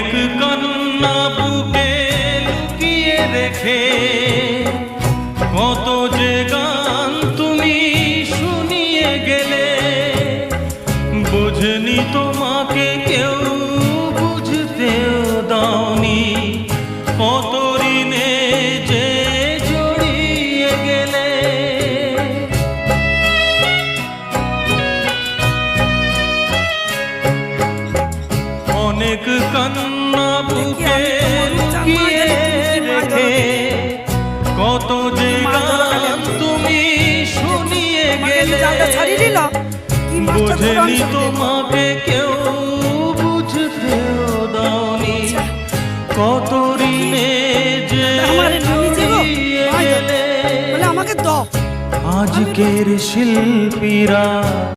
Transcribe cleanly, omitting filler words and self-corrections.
অনেক কান্না বুকে লুকিয়ে রেখে কত যে গান তুমি শুনিয়ে গেলে, বুঝনি তোমাকে কেউ বুঝতেও দাওনি, কত ঋণে যে জড়িয়ে গেলে। অনেক কান্না বুকে লুকিয়ে রেখে কত যে গান তুমি শুনিয়ে গেলে, বুঝেনি তোমাকে কেউ বুঝতেও দাওনি, কত ঋণে যে জড়িয়ে গেলে। আজকের শিল্পীরা